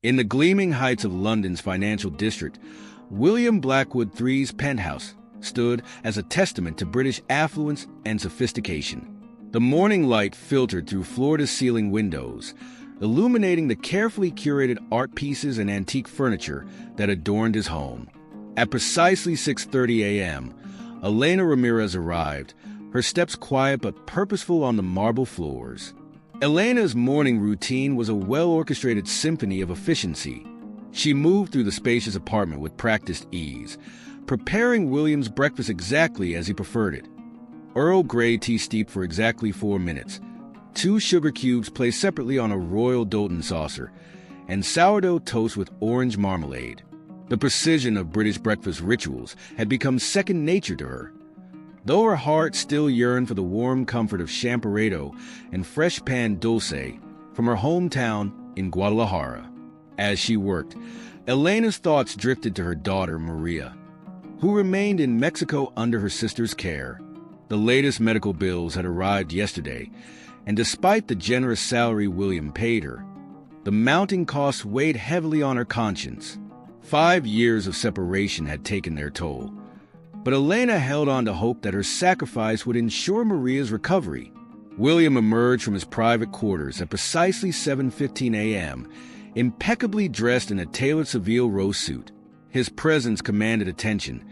In the gleaming heights of London's financial district, William Blackwood III's penthouse stood as a testament to British affluence and sophistication. The morning light filtered through floor-to-ceiling windows, illuminating the carefully curated art pieces and antique furniture that adorned his home. At precisely 6:30 a.m., Elena Ramirez arrived, her steps quiet but purposeful on the marble floors. Elena's morning routine was a well-orchestrated symphony of efficiency. She moved through the spacious apartment with practiced ease, preparing William's breakfast exactly as he preferred it. Earl Grey tea steeped for exactly 4 minutes, 2 sugar cubes placed separately on a royal Doulton saucer, and sourdough toast with orange marmalade. The precision of British breakfast rituals had become second nature to her, though her heart still yearned for the warm comfort of champurrado and fresh pan dulce from her hometown in Guadalajara. As she worked, Elena's thoughts drifted to her daughter, Maria, who remained in Mexico under her sister's care. The latest medical bills had arrived yesterday, and despite the generous salary William paid her, the mounting costs weighed heavily on her conscience. 5 years of separation had taken their toll, but Elena held on to hope that her sacrifice would ensure Maria's recovery. William emerged from his private quarters at precisely 7:15 a.m., impeccably dressed in a tailored Seville rose suit. His presence commanded attention,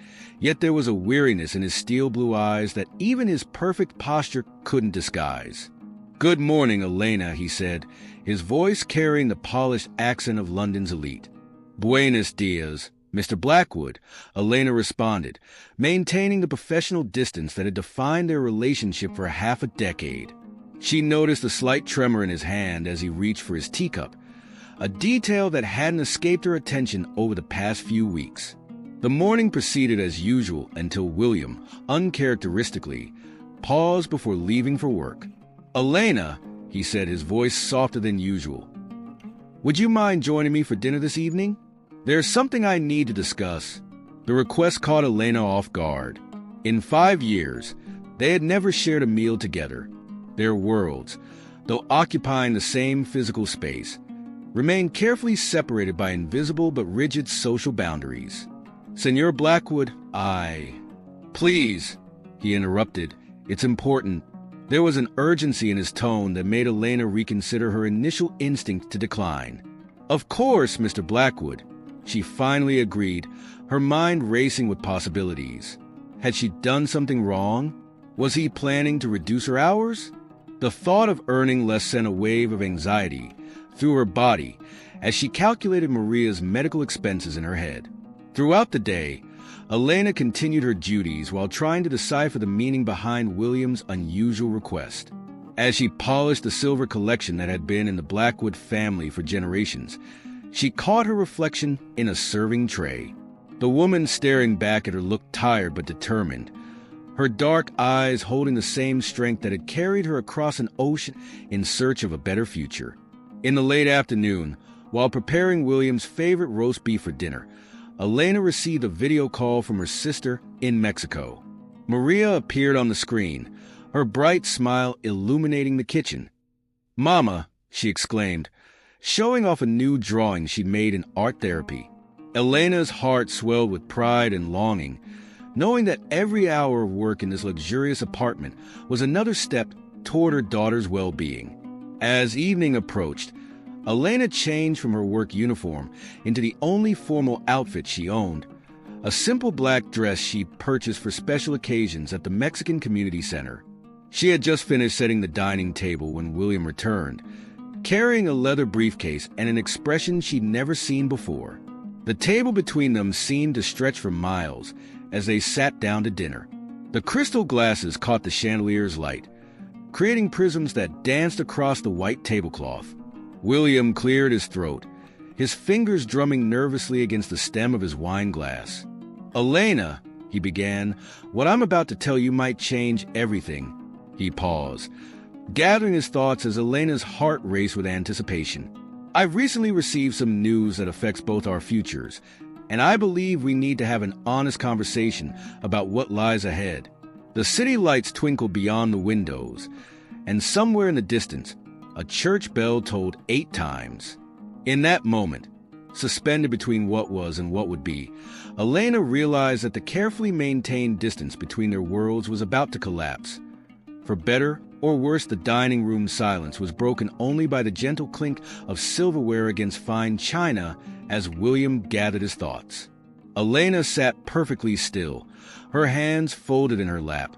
yet there was a weariness in his steel blue eyes that even his perfect posture couldn't disguise. "Good morning, Elena," he said, his voice carrying the polished accent of London's elite. "Buenos dias, Mr. Blackwood," Elena responded, maintaining the professional distance that had defined their relationship for half a decade. She noticed a slight tremor in his hand as he reached for his teacup, a detail that hadn't escaped her attention over the past few weeks. The morning proceeded as usual until William, uncharacteristically, paused before leaving for work. "Elena," he said, his voice softer than usual, "would you mind joining me for dinner this evening? There's something I need to discuss." The request caught Elena off guard. In 5 years, they had never shared a meal together. Their worlds, though occupying the same physical space, remained carefully separated by invisible but rigid social boundaries. "Senor Blackwood, Please," he interrupted. "It's important." There was an urgency in his tone that made Elena reconsider her initial instinct to decline. "Of course, Mr. Blackwood," she finally agreed, her mind racing with possibilities. Had she done something wrong? Was he planning to reduce her hours? The thought of earning less sent a wave of anxiety through her body as she calculated Maria's medical expenses in her head. Throughout the day, Elena continued her duties while trying to decipher the meaning behind William's unusual request. As she polished the silver collection that had been in the Blackwood family for generations, she caught her reflection in a serving tray. The woman staring back at her looked tired but determined, her dark eyes holding the same strength that had carried her across an ocean in search of a better future. In the late afternoon, while preparing William's favorite roast beef for dinner, Elena received a video call from her sister in Mexico. Maria appeared on the screen, her bright smile illuminating the kitchen. "Mama," she exclaimed, showing off a new drawing she'd made in art therapy. Elena's heart swelled with pride and longing, knowing that every hour of work in this luxurious apartment was another step toward her daughter's well-being. As evening approached, Elena changed from her work uniform into the only formal outfit she owned, a simple black dress she'd purchased for special occasions at the Mexican Community Center. She had just finished setting the dining table when William returned, carrying a leather briefcase and an expression she'd never seen before. The table between them seemed to stretch for miles as they sat down to dinner. The crystal glasses caught the chandelier's light, creating prisms that danced across the white tablecloth. William cleared his throat, his fingers drumming nervously against the stem of his wine glass. "Elena," he began, "what I'm about to tell you might change everything." He paused, gathering his thoughts as Elena's heart raced with anticipation. "I've recently received some news that affects both our futures, and I believe we need to have an honest conversation about what lies ahead." The city lights twinkled beyond the windows, and somewhere in the distance, a church bell tolled 8 times. In that moment, Suspended between what was and what would be, Elena realized that the carefully maintained distance between their worlds was about to collapse. For better or worse, the dining room silence was broken only by the gentle clink of silverware against fine china as William gathered his thoughts. Elena sat perfectly still, her hands folded in her lap,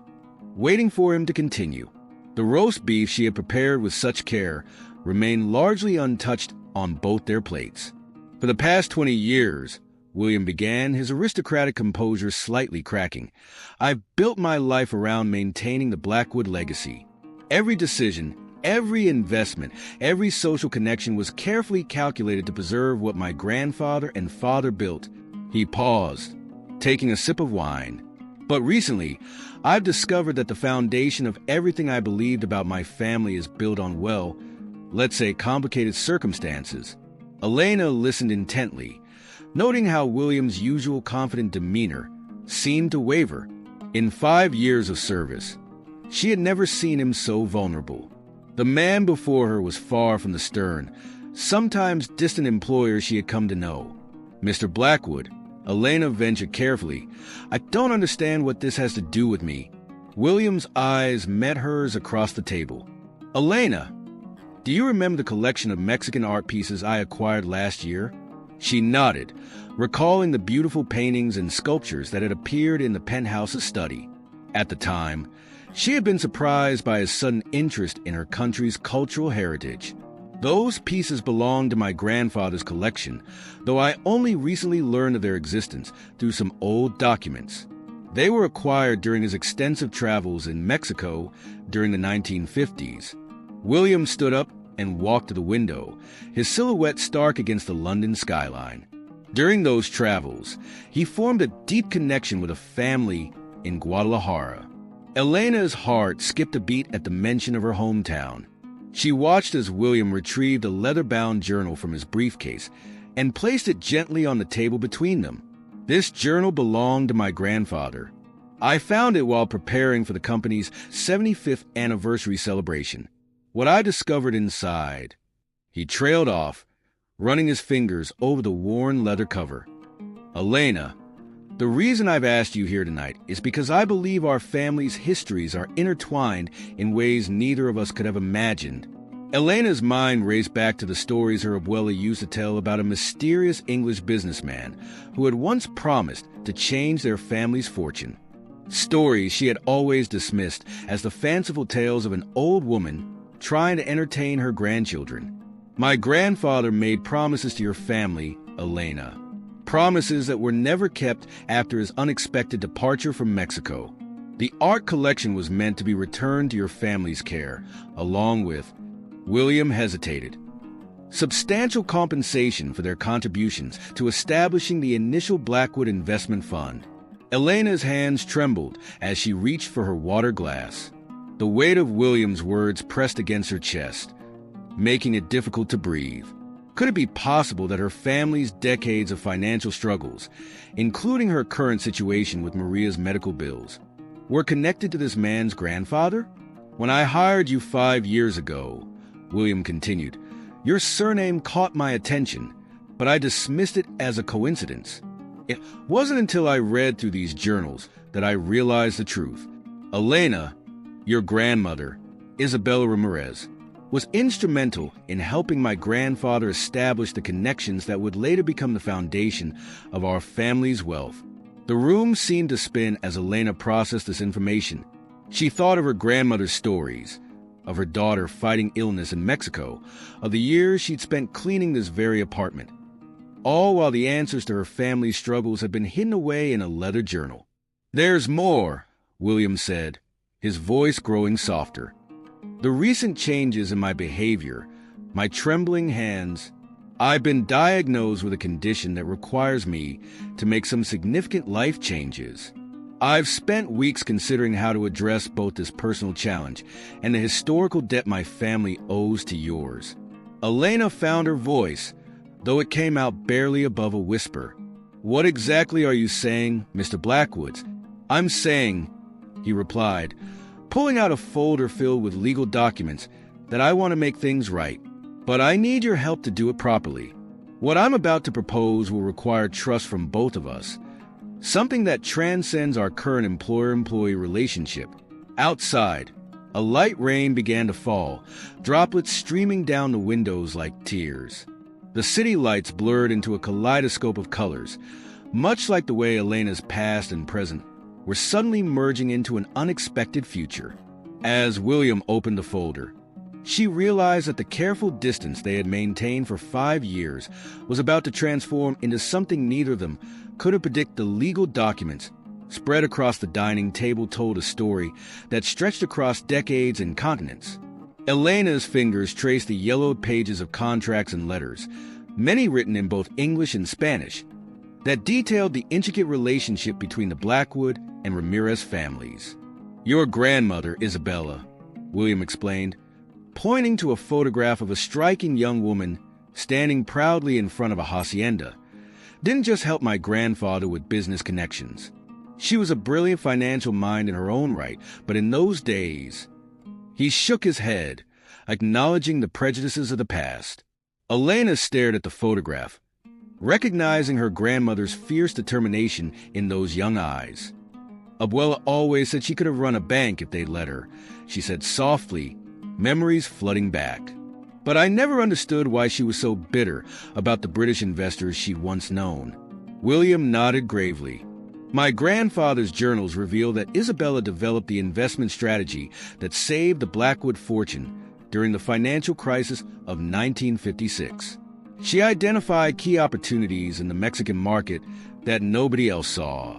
waiting for him to continue. The roast beef she had prepared with such care remained largely untouched on both their plates. For the past 20 years, William began, his aristocratic composure slightly cracking, I've built my life around maintaining the Blackwood legacy. Every decision, every investment, every social connection was carefully calculated to preserve what my grandfather and father built. He paused, taking a sip of wine. But recently, I've discovered that the foundation of everything I believed about my family is built on, well, let's say complicated circumstances. Elena listened intently, noting how William's usual confident demeanor seemed to waver. In 5 years of service, she had never seen him so vulnerable. The man before her was far from the stern, sometimes distant employer she had come to know. Mr. Blackwood, Elena ventured carefully, I don't understand what this has to do with me. William's eyes met hers across the table. Elena, do you remember the collection of Mexican art pieces I acquired last year? She nodded, recalling the beautiful paintings and sculptures that had appeared in the penthouse's study. At the time, she had been surprised by his sudden interest in her country's cultural heritage. Those pieces belonged to my grandfather's collection, though I only recently learned of their existence through some old documents. They were acquired during his extensive travels in Mexico during the 1950s. William stood up and walked to the window, his silhouette stark against the London skyline. During those travels, he formed a deep connection with a family in Guadalajara. Elena's heart skipped a beat at the mention of her hometown. She watched as William retrieved a leather-bound journal from his briefcase and placed it gently on the table between them. This journal belonged to my grandfather. I found it while preparing for the company's 75th anniversary celebration. What I discovered inside, he trailed off, running his fingers over the worn leather cover. Elena, the reason I've asked you here tonight is because I believe our family's histories are intertwined in ways neither of us could have imagined. Elena's mind raced back to the stories her abuela used to tell about a mysterious English businessman who had once promised to change their family's fortune. Stories she had always dismissed as the fanciful tales of an old woman trying to entertain her grandchildren. My grandfather made promises to your family, Elena. Promises that were never kept after his unexpected departure from Mexico. The art collection was meant to be returned to your family's care, along with, William hesitated, substantial compensation for their contributions to establishing the initial Blackwood Investment Fund. Elena's hands trembled as she reached for her water glass. The weight of William's words pressed against her chest, making it difficult to breathe. Could it be possible that her family's decades of financial struggles, including her current situation with Maria's medical bills, were connected to this man's grandfather? When I hired you 5 years ago, William continued, your surname caught my attention, but I dismissed it as a coincidence. It wasn't until I read through these journals that I realized the truth. Elena, your grandmother, Isabella Ramirez, was instrumental in helping my grandfather establish the connections that would later become the foundation of our family's wealth. The room seemed to spin as Elena processed this information. She thought of her grandmother's stories, of her daughter fighting illness in Mexico, of the years she'd spent cleaning this very apartment, all while the answers to her family's struggles had been hidden away in a leather journal. There's more, William said, his voice growing softer. The recent changes in my behavior, my trembling hands, I've been diagnosed with a condition that requires me to make some significant life changes. I've spent weeks considering how to address both this personal challenge and the historical debt my family owes to yours. Elena found her voice, though it came out barely above a whisper. What exactly are you saying, Mr. Blackwoods? I'm saying, he replied, pulling out a folder filled with legal documents, that I want to make things right. But I need your help to do it properly. What I'm about to propose will require trust from both of us, something that transcends our current employer-employee relationship. Outside, a light rain began to fall, droplets streaming down the windows like tears. The city lights blurred into a kaleidoscope of colors, much like the way Elena's past and present were suddenly merging into an unexpected future. As William opened the folder, she realized that the careful distance they had maintained for 5 years was about to transform into something neither of them could have predicted. The legal documents spread across the dining table told a story that stretched across decades and continents. Elena's fingers traced the yellowed pages of contracts and letters, many written in both English and Spanish, that detailed the intricate relationship between the Blackwood and Ramirez families. "Your grandmother, Isabella," William explained, pointing to a photograph of a striking young woman standing proudly in front of a hacienda, didn't just help my grandfather with business connections. She was a brilliant financial mind in her own right, but in those days... He shook his head, acknowledging the prejudices of the past. Elena stared at the photograph, recognizing her grandmother's fierce determination in those young eyes. "Abuela always said she could have run a bank if they'd let her," she said softly, memories flooding back. "But I never understood why she was so bitter about the British investors she'd once known." William nodded gravely. "My grandfather's journals reveal that Isabella developed the investment strategy that saved the Blackwood fortune during the financial crisis of 1956. She identified key opportunities in the Mexican market that nobody else saw.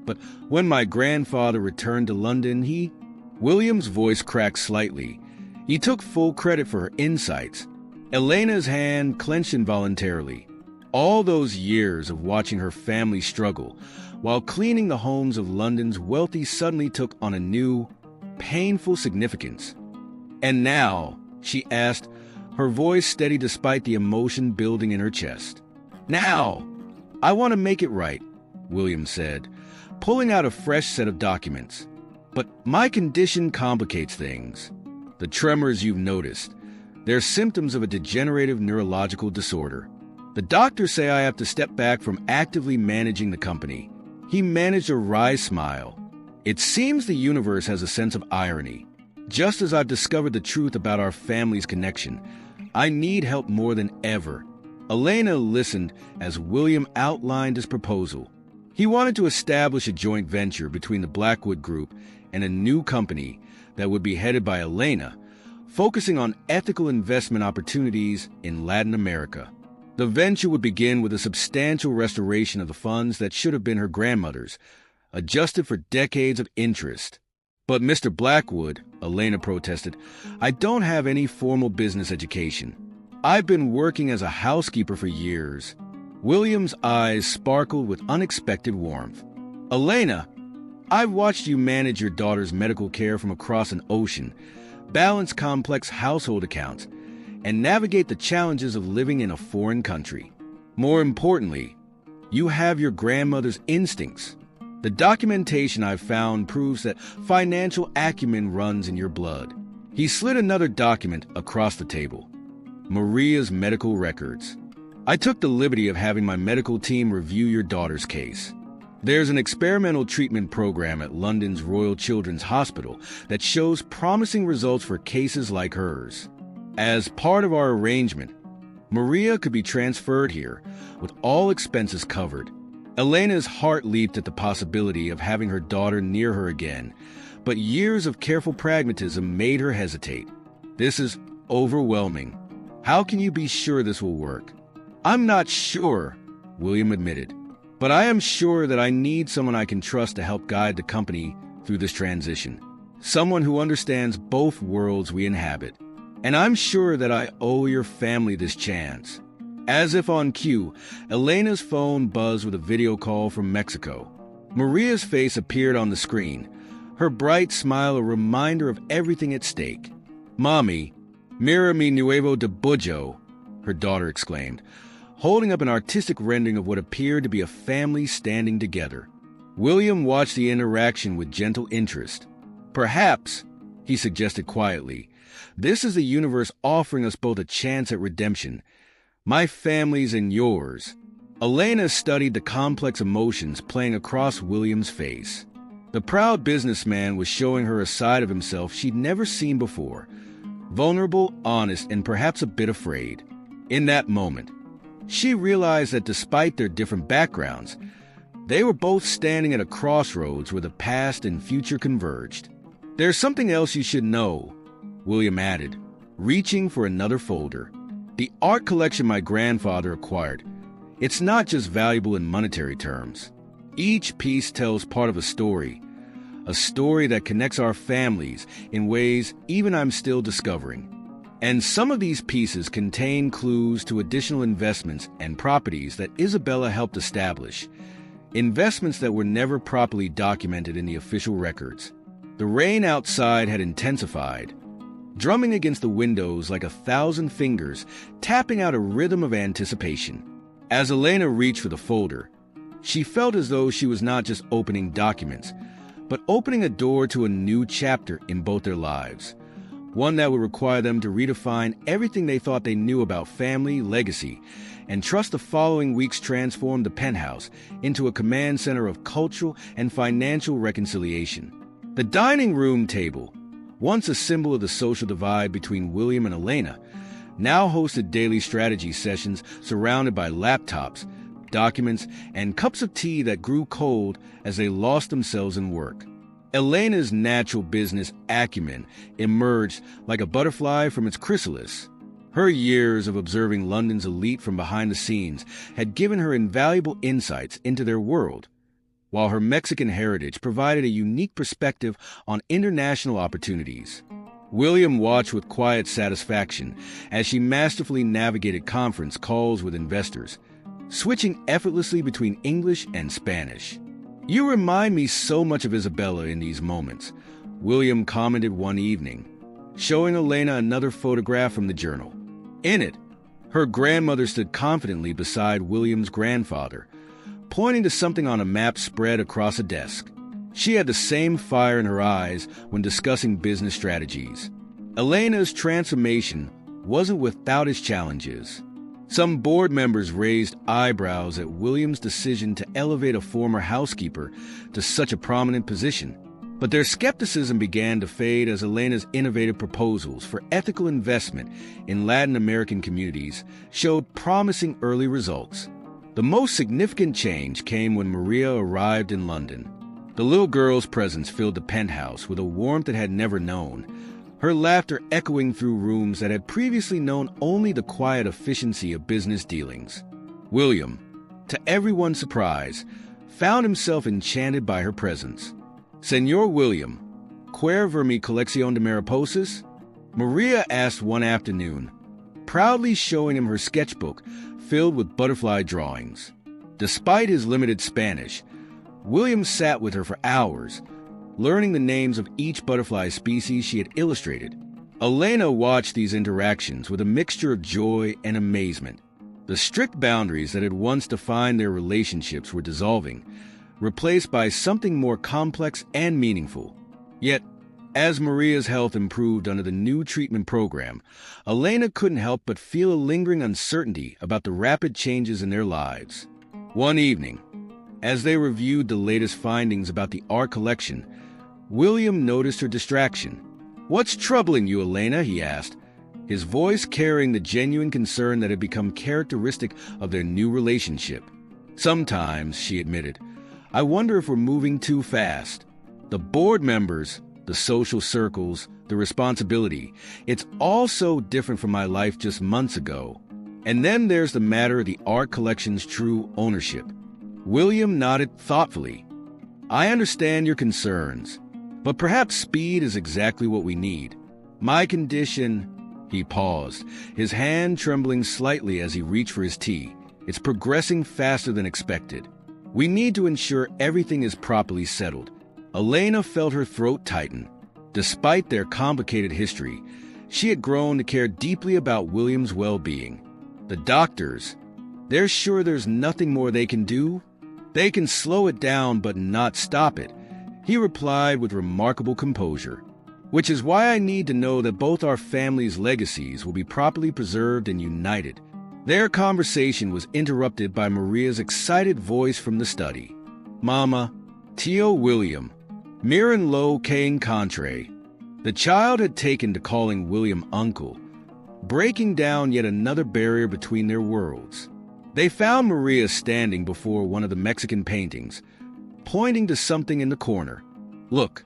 But when my grandfather returned to London, William's voice cracked slightly. He took full credit for her insights. Elena's hand clenched involuntarily. All those years of watching her family struggle while cleaning the homes of London's wealthy suddenly took on a new, painful significance. "And now," she asked, her voice steady despite the emotion building in her chest. "Now, I want to make it right," William said, pulling out a fresh set of documents. "But my condition complicates things. The tremors you've noticed, they're symptoms of a degenerative neurological disorder. The doctors say I have to step back from actively managing the company." He managed a wry smile. "It seems the universe has a sense of irony. Just as I've discovered the truth about our family's connection, I need help more than ever." Elena listened as William outlined his proposal. He wanted to establish a joint venture between the Blackwood Group and a new company that would be headed by Elena, focusing on ethical investment opportunities in Latin America. The venture would begin with a substantial restoration of the funds that should have been her grandmother's, adjusted for decades of interest. "But Mr. Blackwood," Elena protested, "I don't have any formal business education. I've been working as a housekeeper for years." William's eyes sparkled with unexpected warmth. "Elena, I've watched you manage your daughter's medical care from across an ocean, balance complex household accounts, and navigate the challenges of living in a foreign country. More importantly, you have your grandmother's instincts. The documentation I've found proves that financial acumen runs in your blood." He slid another document across the table. "Maria's medical records. I took the liberty of having my medical team review your daughter's case. There's an experimental treatment program at London's Royal Children's Hospital that shows promising results for cases like hers. As part of our arrangement, Maria could be transferred here, with all expenses covered." Elena's heart leaped at the possibility of having her daughter near her again, but years of careful pragmatism made her hesitate. "This is overwhelming. How can you be sure this will work?" "I'm not sure," William admitted, "but I am sure that I need someone I can trust to help guide the company through this transition. Someone who understands both worlds we inhabit. And I'm sure that I owe your family this chance." As if on cue, Elena's phone buzzed with a video call from Mexico. Maria's face appeared on the screen, her bright smile a reminder of everything at stake. "Mommy, mira mi nuevo debullo," her daughter exclaimed, holding up an artistic rendering of what appeared to be a family standing together. William watched the interaction with gentle interest. "Perhaps," he suggested quietly, "this is the universe offering us both a chance at redemption. My family's and yours. Elena studied the complex emotions playing across William's face. The proud businessman was showing her a side of himself she'd never seen before. Vulnerable, honest, and perhaps a bit afraid. In that moment, she realized that despite their different backgrounds, they were both standing at a crossroads where the past and future converged. "There's something else you should know," William added, reaching for another folder. "The art collection my grandfather acquired. It's not just valuable in monetary terms. Each piece tells part of a story that connects our families in ways even I'm still discovering. And some of these pieces contain clues to additional investments and properties that Isabella helped establish, investments that were never properly documented in the official records." The rain outside had intensified, drumming against the windows like 1,000 fingers, tapping out a rhythm of anticipation. As Elena reached for the folder, she felt as though she was not just opening documents, but opening a door to a new chapter in both their lives, one that would require them to redefine everything they thought they knew about family, legacy, and trust the following weeks transformed the penthouse into a command center of cultural and financial reconciliation. The dining room table, once a symbol of the social divide between William and Elena, now hosted daily strategy sessions surrounded by laptops, documents, and cups of tea that grew cold as they lost themselves in work. Elena's natural business acumen emerged like a butterfly from its chrysalis. Her years of observing London's elite from behind the scenes had given her invaluable insights into their world, while her Mexican heritage provided a unique perspective on international opportunities. William watched with quiet satisfaction as she masterfully navigated conference calls with investors, switching effortlessly between English and Spanish. "You remind me so much of Isabella in these moments," William commented one evening, showing Elena another photograph from the journal. In it, her grandmother stood confidently beside William's grandfather, pointing to something on a map spread across a desk. She had the same fire in her eyes when discussing business strategies. Elena's transformation wasn't without its challenges. Some board members raised eyebrows at William's decision to elevate a former housekeeper to such a prominent position. But their skepticism began to fade as Elena's innovative proposals for ethical investment in Latin American communities showed promising early results. The most significant change came when Maria arrived in London. The little girl's presence filled the penthouse with a warmth it had never known, her laughter echoing through rooms that had previously known only the quiet efficiency of business dealings. William, to everyone's surprise, found himself enchanted by her presence. "Señor William, ¿quer ver mi colección de mariposas?" Maria asked one afternoon, proudly showing him her sketchbook filled with butterfly drawings. Despite his limited Spanish, William sat with her for hours, learning the names of each butterfly species she had illustrated. Elena watched these interactions with a mixture of joy and amazement. The strict boundaries that had once defined their relationships were dissolving, replaced by something more complex and meaningful. Yet, as Maria's health improved under the new treatment program, Elena couldn't help but feel a lingering uncertainty about the rapid changes in their lives. One evening, as they reviewed the latest findings about the art collection, William noticed her distraction. "What's troubling you, Elena?" he asked, his voice carrying the genuine concern that had become characteristic of their new relationship. "Sometimes," she admitted, "I wonder if we're moving too fast. The board members, the social circles, the responsibility, it's all so different from my life just months ago. And then there's the matter of the art collection's true ownership." William nodded thoughtfully. "I understand your concerns, but perhaps speed is exactly what we need. My condition—" He paused, his hand trembling slightly as he reached for his tea. "It's progressing faster than expected. We need to ensure everything is properly settled." Elena felt her throat tighten. Despite their complicated history, she had grown to care deeply about William's well-being. "The doctors, they're sure there's nothing more they can do? They can slow it down but not stop it," he replied with remarkable composure. "Which is why I need to know that both our families' legacies will be properly preserved and united. Their conversation was interrupted by Maria's excited voice from the study. "Mama, Tio William, Miran lo Kane Contre." The child had taken to calling William uncle, breaking down yet another barrier between their worlds. They found Maria standing before one of the Mexican paintings, pointing to something in the corner. "Look,"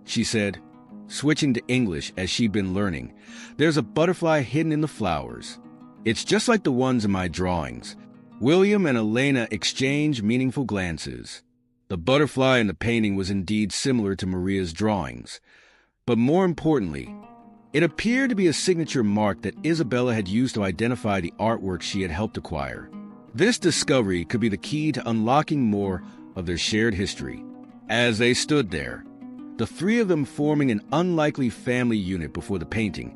she said, switching to English as she'd been learning. "There's a butterfly hidden in the flowers. It's just like the ones in my drawings." William and Elena exchanged meaningful glances. The butterfly in the painting was indeed similar to Maria's drawings. But more importantly, it appeared to be a signature mark that Isabella had used to identify the artwork she had helped acquire. This discovery could be the key to unlocking more of their shared history. As they stood there, the three of them forming an unlikely family unit before the painting,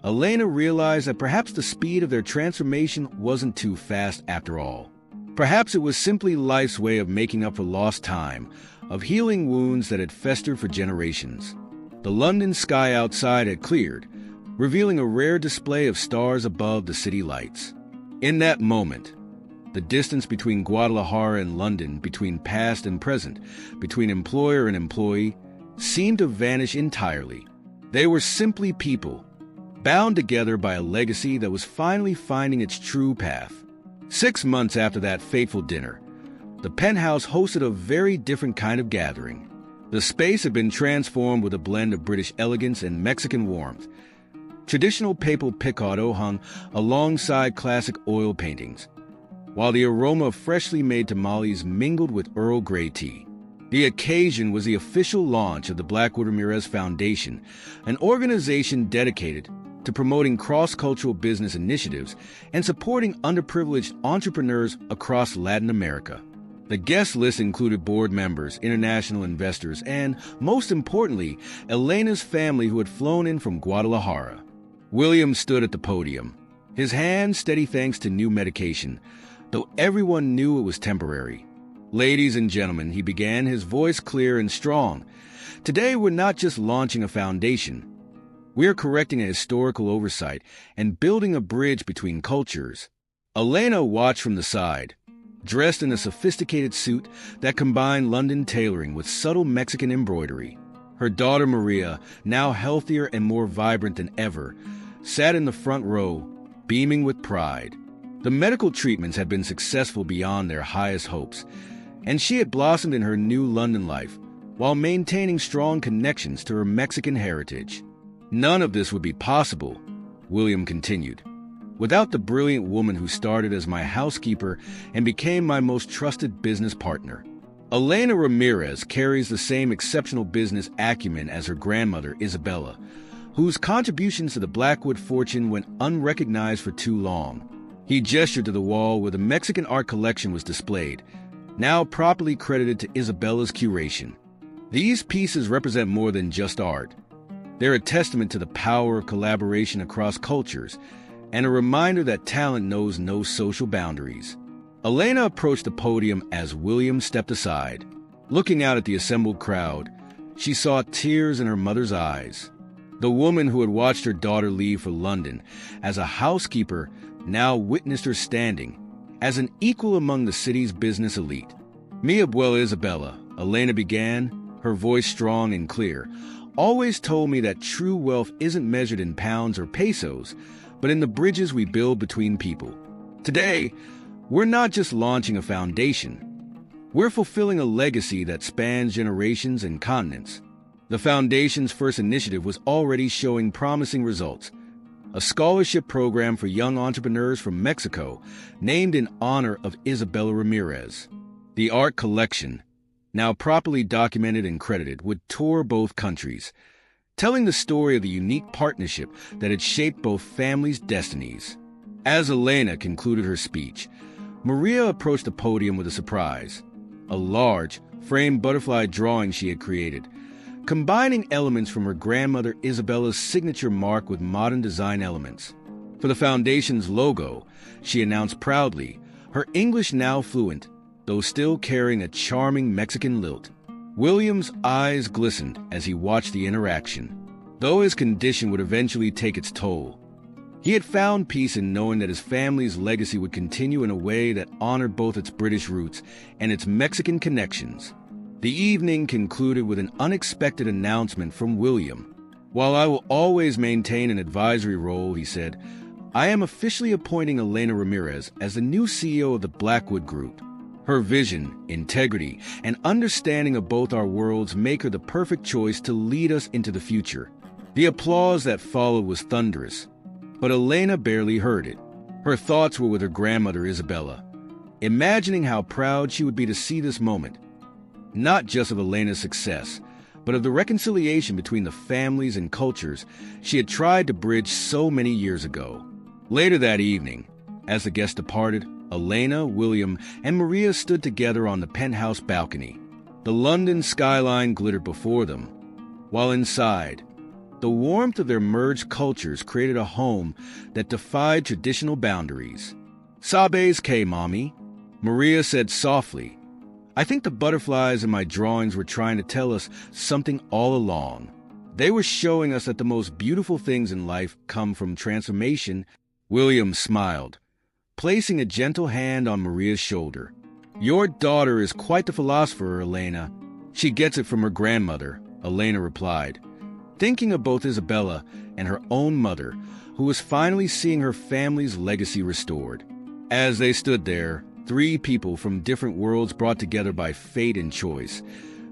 Elena realized that perhaps the speed of their transformation wasn't too fast after all. Perhaps it was simply life's way of making up for lost time, of healing wounds that had festered for generations. The London sky outside had cleared, revealing a rare display of stars above the city lights. In that moment, the distance between Guadalajara and London, between past and present, between employer and employee, seemed to vanish entirely. They were simply people, bound together by a legacy that was finally finding its true path. 6 months after that fateful dinner, the penthouse hosted a very different kind of gathering. The space had been transformed with a blend of British elegance and Mexican warmth. Traditional papal picado hung alongside classic oil paintings, while the aroma of freshly made tamales mingled with Earl Grey tea. The occasion was the official launch of the Blackwood Ramirez Foundation, an organization dedicated to promoting cross-cultural business initiatives and supporting underprivileged entrepreneurs across Latin America. The guest list included board members, international investors, and, most importantly, Elena's family who had flown in from Guadalajara. William stood at the podium, his hand steady thanks to new medication, though everyone knew it was temporary. "Ladies and gentlemen," he began, his voice clear and strong. "Today we're not just launching a foundation. We're correcting a historical oversight and building a bridge between cultures." Elena watched from the side, dressed in a sophisticated suit that combined London tailoring with subtle Mexican embroidery. Her daughter Maria, now healthier and more vibrant than ever, sat in the front row, beaming with pride. The medical treatments had been successful beyond their highest hopes, and she had blossomed in her new London life while maintaining strong connections to her Mexican heritage. "None of this would be possible," William continued, "without the brilliant woman who started as my housekeeper and became my most trusted business partner. Elena Ramirez carries the same exceptional business acumen as her grandmother, Isabella, whose contributions to the Blackwood fortune went unrecognized for too long." He gestured to the wall where the Mexican art collection was displayed, now properly credited to Isabella's curation. "These pieces represent more than just art. They're a testament to the power of collaboration across cultures, and a reminder that talent knows no social boundaries." Elena approached the podium as William stepped aside. Looking out at the assembled crowd, she saw tears in her mother's eyes. The woman who had watched her daughter leave for London as a housekeeper now witnessed her standing as an equal among the city's business elite. "Mi abuela Isabella," Elena began, her voice strong and clear, "always told me that true wealth isn't measured in pounds or pesos, but in the bridges we build between people. Today, we're not just launching a foundation. We're fulfilling a legacy that spans generations and continents." The foundation's first initiative was already showing promising results. A scholarship program for young entrepreneurs from Mexico, named in honor of Isabella Ramirez. The art collection, now properly documented and credited, would tour both countries, telling the story of the unique partnership that had shaped both families' destinies. As Elena concluded her speech, Maria approached the podium with a surprise. A large, framed butterfly drawing she had created, combining elements from her grandmother Isabella's signature mark with modern design elements. For the foundation's logo, she announced proudly, her English now fluent, though still carrying a charming Mexican lilt. William's eyes glistened as he watched the interaction. Though his condition would eventually take its toll, He had found peace in knowing that his family's legacy would continue in a way that honored both its British roots and its Mexican connections. The evening concluded with an unexpected announcement from William. "While I will always maintain an advisory role," he said, "I am officially appointing Elena Ramirez as the new CEO of the Blackwood Group. Her vision, integrity, and understanding of both our worlds make her the perfect choice to lead us into the future." The applause that followed was thunderous, but Elena barely heard it. Her thoughts were with her grandmother Isabella, imagining how proud she would be to see this moment, not just of Elena's success, but of the reconciliation between the families and cultures she had tried to bridge so many years ago. Later that evening, as the guests departed, Elena, William, and Maria stood together on the penthouse balcony. The London skyline glittered before them, while inside, the warmth of their merged cultures created a home that defied traditional boundaries. "Sabes que, Mommy?" Maria said softly. "I think the butterflies in my drawings were trying to tell us something all along. They were showing us that the most beautiful things in life come from transformation." William smiled, placing a gentle hand on Maria's shoulder. "Your daughter is quite the philosopher, Elena. She gets it from her grandmother," Elena replied, thinking of both Isabella and her own mother, who was finally seeing her family's legacy restored. As they stood there, three people from different worlds brought together by fate and choice.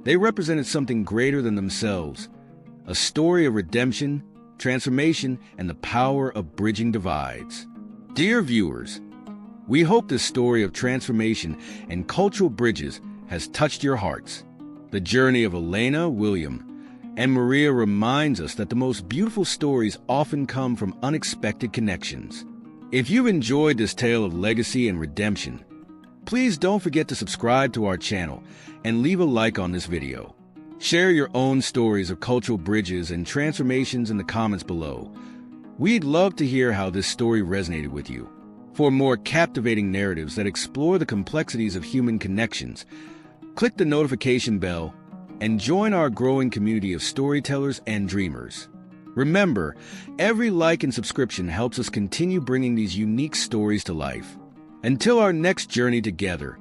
They represented something greater than themselves, a story of redemption, transformation, and the power of bridging divides. Dear viewers, we hope this story of transformation and cultural bridges has touched your hearts. The journey of Elena, William, and Maria reminds us that the most beautiful stories often come from unexpected connections. If you've enjoyed this tale of legacy and redemption, please don't forget to subscribe to our channel and leave a like on this video. Share your own stories of cultural bridges and transformations in the comments below. We'd love to hear how this story resonated with you. For more captivating narratives that explore the complexities of human connections, click the notification bell and join our growing community of storytellers and dreamers. Remember, every like and subscription helps us continue bringing these unique stories to life. Until our next journey together,